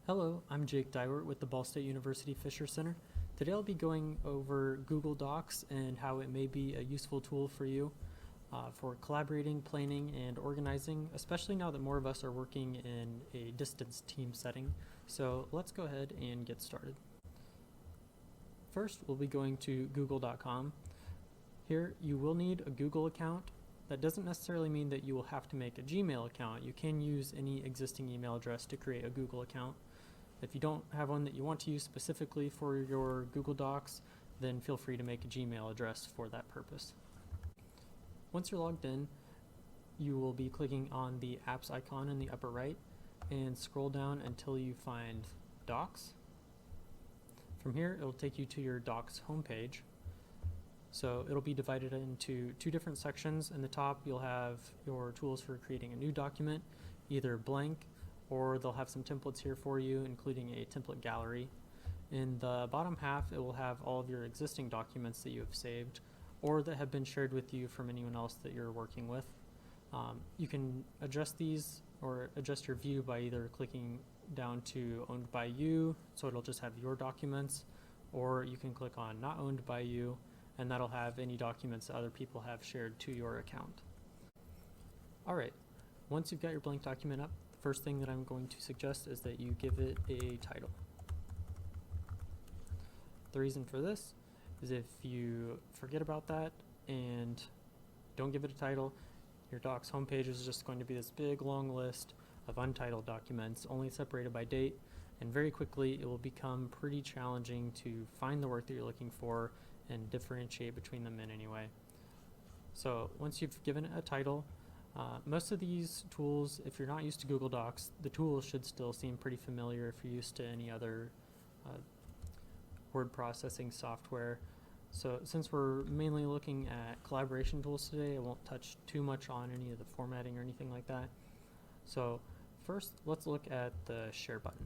Hello, I'm Jake Dywert with the Ball State University Fisher Center. Today I'll be going over Google Docs and how it may be a useful tool for you for collaborating, planning, and organizing, especially now that more of us are working in a distance team setting. So let's go ahead and get started. First, we'll be going to google.com. Here, you will need a Google account. That doesn't necessarily mean that you will have to make a Gmail account. You can use any existing email address to create a Google account. If you don't have one that you want to use specifically for your Google Docs, then feel free to make a Gmail address for that purpose. Once you're logged in, you will be clicking on the apps icon in the upper right and scroll down until you find Docs. From here, it'll take you to your Docs homepage. So it'll be divided into two different sections. In the top, you'll have your tools for creating a new document, either blank, or they'll have some templates here for you, including a template gallery. In the bottom half, it will have all of your existing documents that you have saved or that have been shared with you from anyone else that you're working with. You can adjust these or adjust your view by either clicking down to Owned by You, so it'll just have your documents, or you can click on Not Owned by You, and that'll have any documents that other people have shared to your account. All right, once you've got your blank document up, the first thing that I'm going to suggest is that you give it a title. The reason for this is if you forget about that and don't give it a title, your Docs homepage is just going to be this big long list of untitled documents, only separated by date, and very quickly it will become pretty challenging to find the work that you're looking for and differentiate between them in any way. So once you've given it a title, most of these tools, if you're not used to Google Docs, the tools should still seem pretty familiar if you're used to any other word processing software. So since we're mainly looking at collaboration tools today, I won't touch too much on any of the formatting or anything like that. So first, let's look at the share button.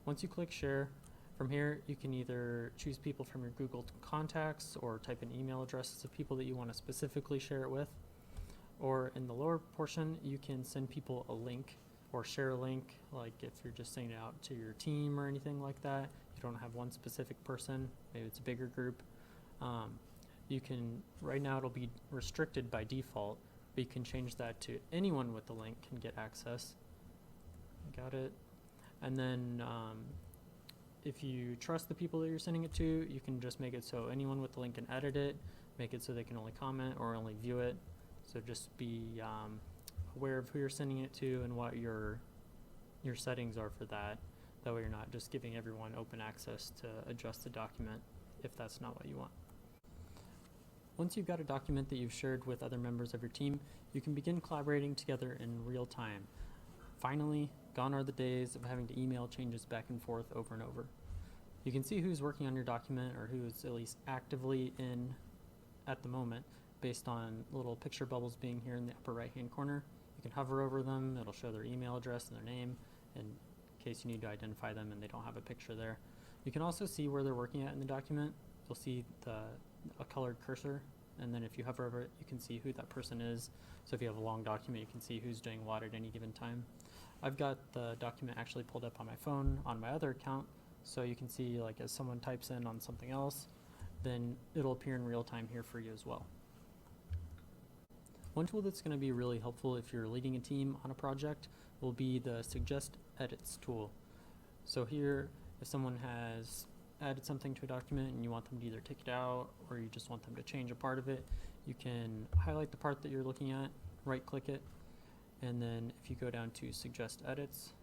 Once you click share, from here you can either choose people from your Google contacts or type in email addresses of people that you want to specifically share it with. Or in the lower portion, you can send people a link or share a link, like if you're just sending it out to your team or anything like that. You don't have one specific person, maybe it's a bigger group. You can, right now it'll be restricted by default, but you can change that to anyone with the link can get access. Got it. And then if you trust the people that you're sending it to, you can just make it so anyone with the link can edit it, make it so they can only comment or only view it. So just be aware of who you're sending it to and what your settings are for that. That way you're not just giving everyone open access to adjust the document if that's not what you want. Once you've got a document that you've shared with other members of your team, you can begin collaborating together in real time. Finally, gone are the days of having to email changes back and forth over and over. You can see who's working on your document or who's at least actively in at the moment based on little picture bubbles being here in the upper right hand corner. You can hover over them, it'll show their email address and their name in case you need to identify them and they don't have a picture there. You can also see where they're working at in the document. You'll see a colored cursor, and then if you hover over it, you can see who that person is. So if you have a long document, you can see who's doing what at any given time. I've got the document actually pulled up on my phone on my other account, so you can see like as someone types in on something else, then it'll appear in real time here for you as well. One tool that's going to be really helpful if you're leading a team on a project will be the Suggest Edits tool. So here, if someone has added something to a document and you want them to either take it out or you just want them to change a part of it, you can highlight the part that you're looking at, right click it, and then if you go down to Suggest Edits,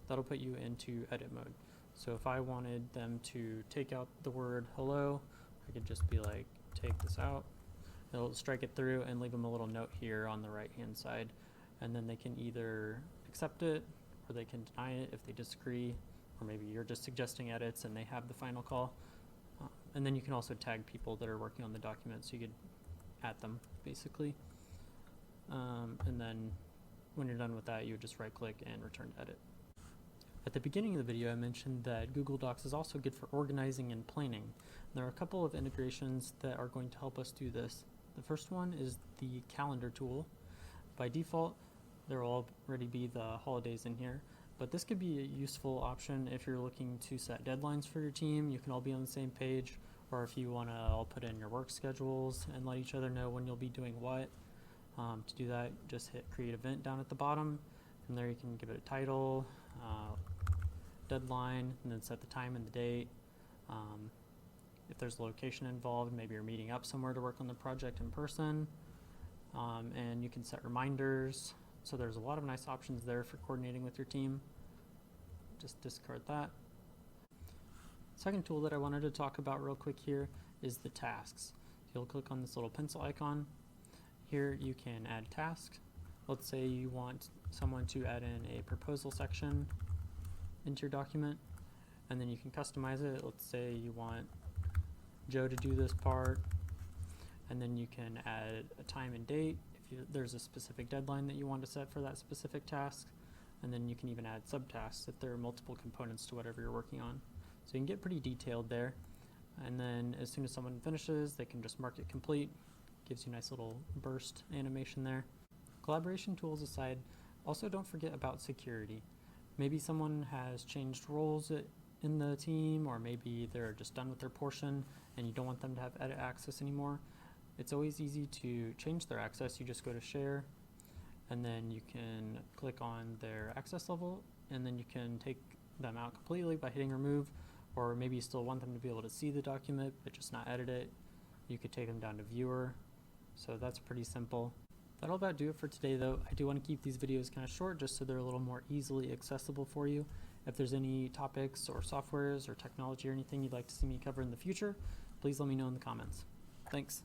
that'll put you into edit mode. So if I wanted them to take out the word hello, I could just be like, take this out. It'll strike it through and leave them a little note here on the right hand side, and then they can either accept it or they can deny it if they disagree, or maybe you're just suggesting edits and they have the final call. And then you can also tag people that are working on the document, so you could add them basically. And then when you're done with that, you would just right click and return to edit. At the beginning of the video, I mentioned that Google Docs is also good for organizing and planning. There are a couple of integrations that are going to help us do this. The first one is the calendar tool. By default, there will already be the holidays in here, But this could be a useful option if you're looking to set deadlines for your team. You can all be on the same page, or if you want to all put in your work schedules and let each other know when you'll be doing what. To do that, just hit create event down at the bottom. From there you can give it a title, deadline, and then set the time and the date. If there's a location involved, maybe you're meeting up somewhere to work on the project in person. And you can set reminders. So there's a lot of nice options there for coordinating with your team. Just discard that. Second tool that I wanted to talk about real quick here is the tasks. You'll click on this little pencil icon. Here you can add tasks. Let's say you want someone to add in a proposal section into your document, and then you can customize it. Let's say you want Joe to do this part, and then you can add a time and date if there's a specific deadline that you want to set for that specific task, and then you can even add subtasks if there are multiple components to whatever you're working on. So you can get pretty detailed there, and then as soon as someone finishes, they can just mark it complete. Gives you a nice little burst animation there. Collaboration tools aside, also don't forget about security. Maybe someone has changed roles in the team, or maybe they're just done with their portion and you don't want them to have edit access anymore. It's always easy to change their access. You just go to share, and then you can click on their access level, and then you can take them out completely by hitting remove, or maybe you still want them to be able to see the document but just not edit it. You could take them down to viewer. So that's pretty simple. That'll about do it for today though. I do want to keep these videos kind of short just so they're a little more easily accessible for you. If there's any topics or softwares or technology or anything you'd like to see me cover in the future, please let me know in the comments. Thanks.